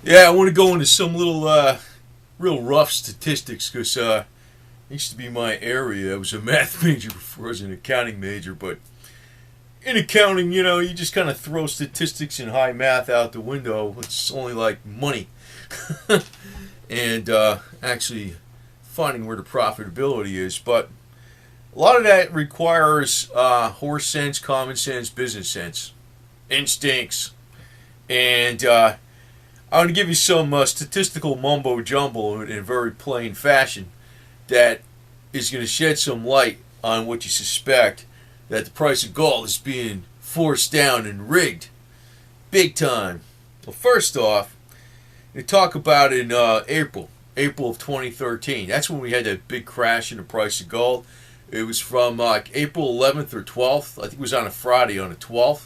Yeah, I want to go into some little, real rough statistics because it used to be my area. I was a math major before I was an accounting major, but in accounting, you just kind of throw statistics and high math out the window. It's only like money. And actually finding where the profitability is. But a lot of that requires horse sense, common sense, business sense, instincts. And I'm going to give you some statistical mumbo jumbo in a very plain fashion that is going to shed some light on what you suspect that the price of gold is being forced down and rigged big time. Well, first off, they talk about in April of 2013. That's when we had that big crash in the price of gold. It was from April 11th or 12th. I think it was on a Friday on the 12th.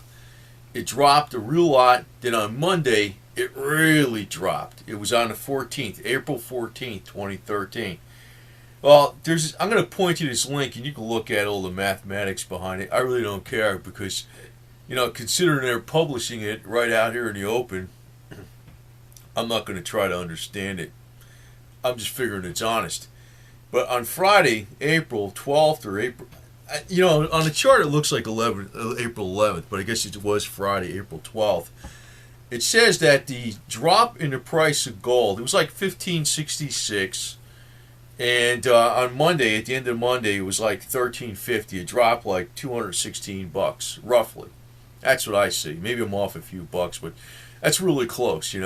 It dropped a real lot. Then on Monday, it really dropped. It was on the 14th, April 14th, 2013. Well, I'm going to point you to this link, and you can look at all the mathematics behind it. I really don't care because, considering they're publishing it right out here in the open, I'm not going to try to understand it. I'm just figuring it's honest. But on Friday, April 12th or April, on the chart it looks like April 11th, but I guess it was Friday, April 12th. It says that the drop in the price of gold, it was like 1566, and on Monday, at the end of Monday, it was like 1350. It dropped like $216, roughly. That's what I see. Maybe I'm off a few bucks, but that's really close.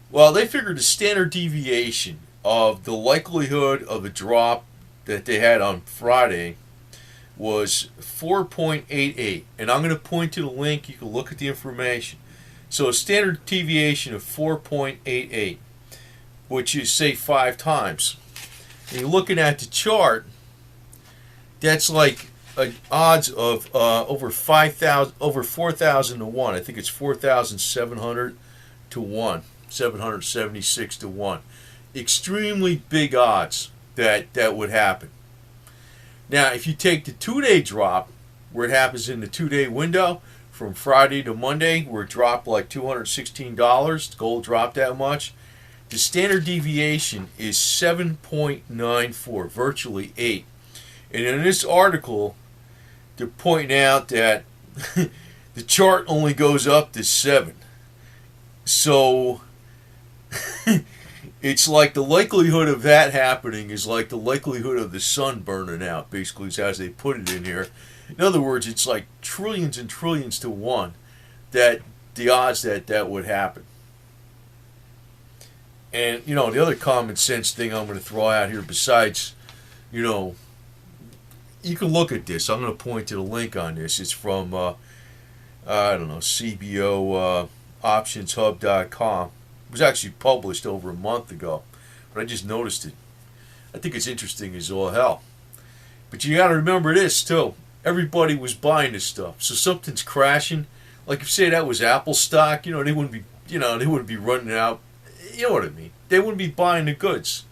Well, they figured the standard deviation of the likelihood of a drop that they had on Friday was 4.88. And I'm going to point to the link. You can look at the information. So a standard deviation of 4.88, which is, say, 5 times. And you're looking at the chart, that's like odds of over 4,000 to 1. I think it's 4,700 to 1. 776 to 1. Extremely big odds that would happen. Now, if you take the 2-day drop, where it happens in the 2-day window, from Friday to Monday, where it dropped like $216, gold dropped that much, the standard deviation is 7.94, virtually 8. And in this article, they're pointing out that the chart only goes up to 7. So it's like the likelihood of that happening is like the likelihood of the sun burning out, basically, is as they put it in here. In other words, it's like trillions and trillions to 1 that the odds that would happen. And, the other common sense thing I'm going to throw out here besides, you can look at this. I'm going to point to the link on this. It's from, CBO optionshub.com. It was actually published over a month ago, but I just noticed it. I think it's interesting as all hell. But you got to remember this, too. Everybody was buying this stuff. So something's crashing. Like if say that was Apple stock, they wouldn't be running out. You know what I mean? They wouldn't be buying the goods.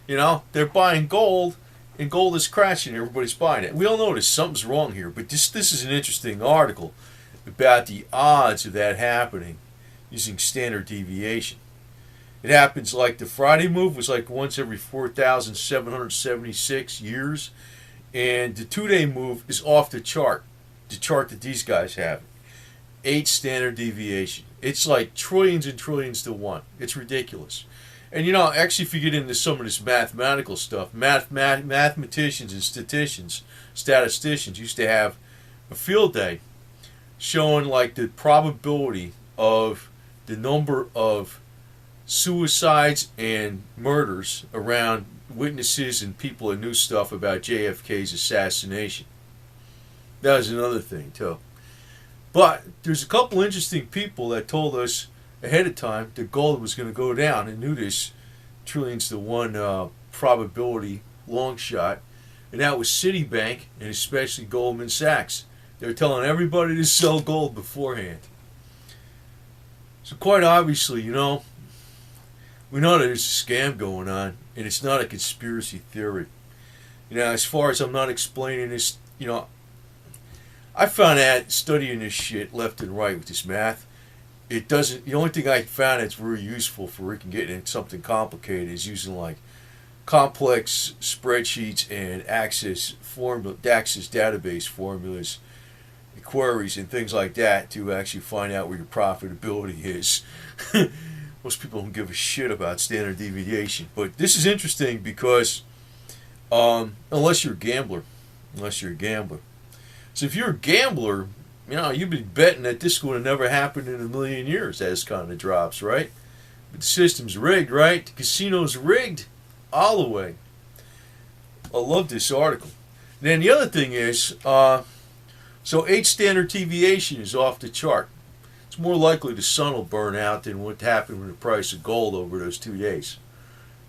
They're buying gold, and gold is crashing. Everybody's buying it. We all know something's wrong here, but this is an interesting article about the odds of that happening using standard deviation. It happens like the Friday move was like once every 4,776 years, and the 2-day move is off the chart that these guys have. 8 standard deviation. It's like trillions and trillions to 1. It's ridiculous. And actually, if you get into some of this mathematical stuff, mathematicians and statisticians used to have a field day showing like the probability of the number of suicides and murders around witnesses and people that knew stuff about JFK's assassination. That was another thing, too. But there's a couple interesting people that told us ahead of time that gold was going to go down and knew this trillions to 1 probability long shot. And that was Citibank and especially Goldman Sachs. They were telling everybody to sell gold beforehand. So quite obviously, we know that there's a scam going on, and it's not a conspiracy theory. As far as I'm not explaining this, I found out studying this shit left and right with this math, it doesn't. The only thing I found that's very useful for we can get into something complicated is using like complex spreadsheets and Access database formulas, queries, and things like that to actually find out where your profitability is. Most people don't give a shit about standard deviation, but this is interesting because unless you're a gambler. So if you're a gambler, you've been betting that this would have never happened in a million years as kind of drops, right? But the system's rigged, right? The casino's rigged all the way. I love this article. Then the other thing is, so 8 standard deviation is off the chart. It's more likely the sun will burn out than what happened with the price of gold over those 2 days.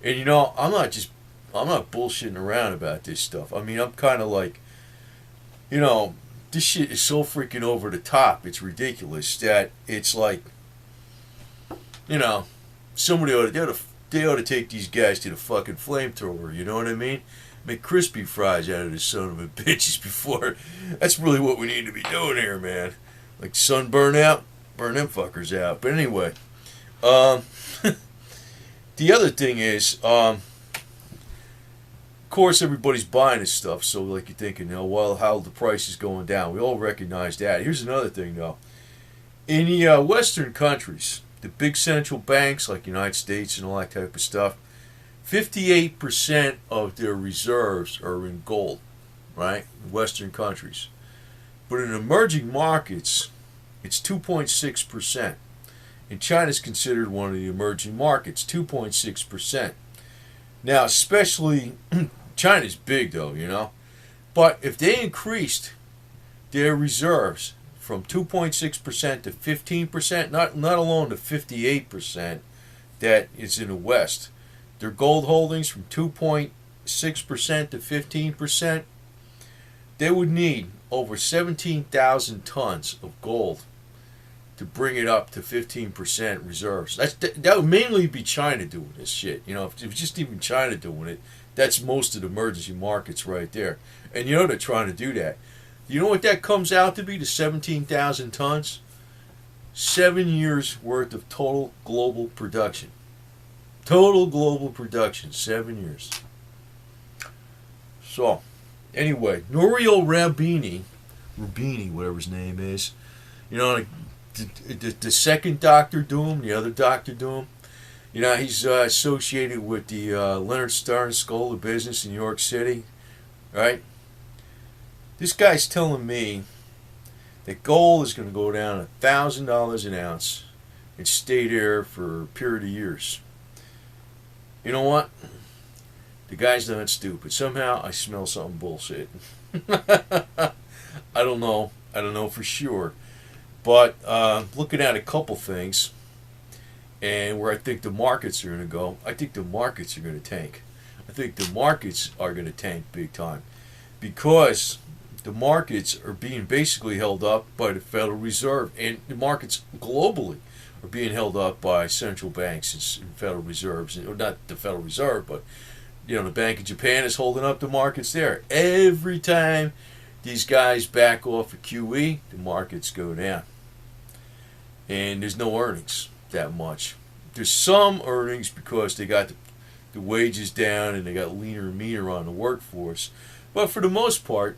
And I'm not bullshitting around about this stuff. I mean, I'm kind of like, this shit is so freaking over the top. It's ridiculous that it's like, somebody they ought to take these guys to the fucking flamethrower. You know what I mean? Make crispy fries out of this son of a bitches before. That's really what we need to be doing here, man. Like sun burn out, burn them fuckers out. But anyway, the other thing is, of course, everybody's buying this stuff, so like you're thinking, well, how the price is going down. We all recognize that. Here's another thing, though. In the Western countries, the big central banks like United States and all that type of stuff, 58% of their reserves are in gold, right? In Western countries. But in emerging markets, it's 2.6%. And China's considered one of the emerging markets, 2.6%. Now, especially China's big, though, But if they increased their reserves from 2.6% to 15%, not alone to 58% that is in the West, their gold holdings from 2.6% to 15%, they would need over 17,000 tons of gold to bring it up to 15% reserves. That would mainly be China doing this shit. If it was just even China doing it, that's most of the emerging markets right there. And they're trying to do that. You know what that comes out to be, the 17,000 tons? 7 years worth of total global production. Total global production, 7 years. So, anyway, Nouriel Roubini, whatever his name is, the second Doctor Doom, the other Doctor Doom, he's associated with the Leonard Stern School of Business in New York City, right? This guy's telling me that gold is going to go down $1,000 an ounce and stay there for a period of years. You know what? The guy's not stupid. Somehow I smell something bullshit. I don't know. I don't know for sure. But looking at a couple things and where I think the markets are going to go, I think the markets are going to tank. I think the markets are going to tank big time because the markets are being basically held up by the Federal Reserve, and the markets globally are being held up by central banks and Federal Reserves. Not the Federal Reserve, but the Bank of Japan is holding up the markets there. Every time these guys back off of QE, the markets go down. And there's no earnings that much. There's some earnings because they got the wages down and they got leaner and meaner on the workforce. But for the most part,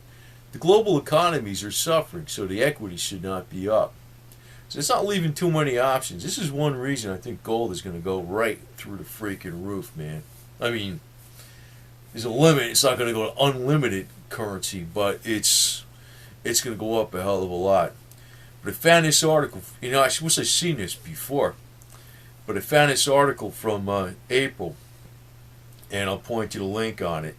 the global economies are suffering, so the equity should not be up. So it's not leaving too many options. This is one reason I think gold is going to go right through the freaking roof, man. I mean, there's a limit. It's not going to go to unlimited currency, but it's going to go up a hell of a lot. But I found this article. I wish I'd seen this before. But I found this article from April, and I'll point you the link on it.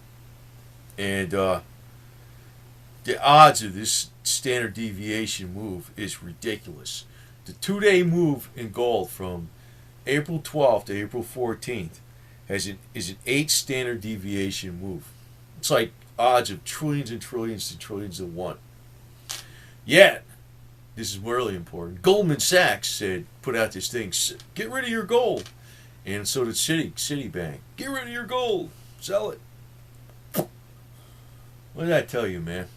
And the odds of this standard deviation move is ridiculous. The 2-day move in gold from April 12th to April 14th is an 8 standard deviation move. It's like odds of trillions and trillions and trillions to 1. Yet, this is really important. Goldman Sachs put out this thing, get rid of your gold. And so did Citibank. Get rid of your gold. Sell it. What did I tell you, man?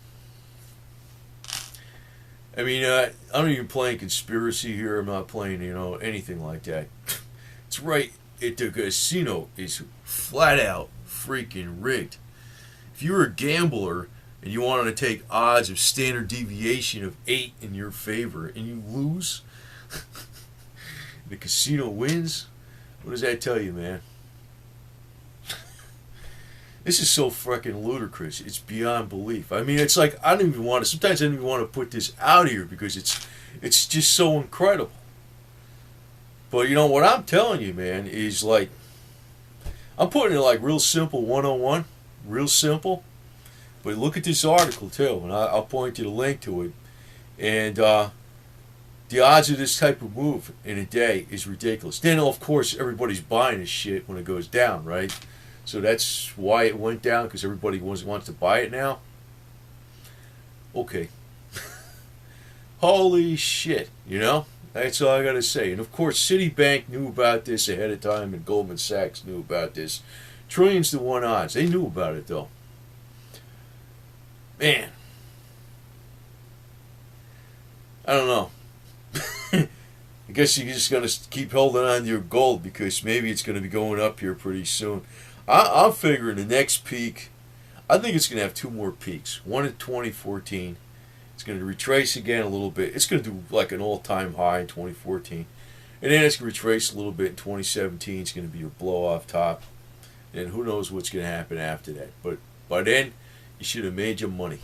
I mean, I'm not even playing conspiracy here. I'm not playing, anything like that. It's right. The casino is flat out freaking rigged. If you're a gambler and you wanted to take odds of standard deviation of 8 in your favor and you lose, the casino wins, what does that tell you, man? This is so freaking ludicrous. It's beyond belief. I mean, it's like sometimes I don't even want to put this out here because it's just so incredible. But what I'm telling you, man, is like, I'm putting it like real simple 101, real simple. But look at this article too, and I'll point you the link to it. And the odds of this type of move in a day is ridiculous. Then, of course, everybody's buying this shit when it goes down, right? So that's why it went down, because everybody wants to buy it now. Okay. Holy shit, That's all I got to say. And of course, Citibank knew about this ahead of time, and Goldman Sachs knew about this. Trillions to 1 odds. They knew about it, though. Man. I don't know. I guess you're just going to keep holding on to your gold because maybe it's going to be going up here pretty soon. I'm figuring the next peak, I think it's going to have 2 more peaks. One in 2014. It's going to retrace again a little bit. It's going to do like an all-time high in 2014. And then it's going to retrace a little bit in 2017. It's going to be a blow-off top. And who knows what's going to happen after that. But by then, you should have made your money.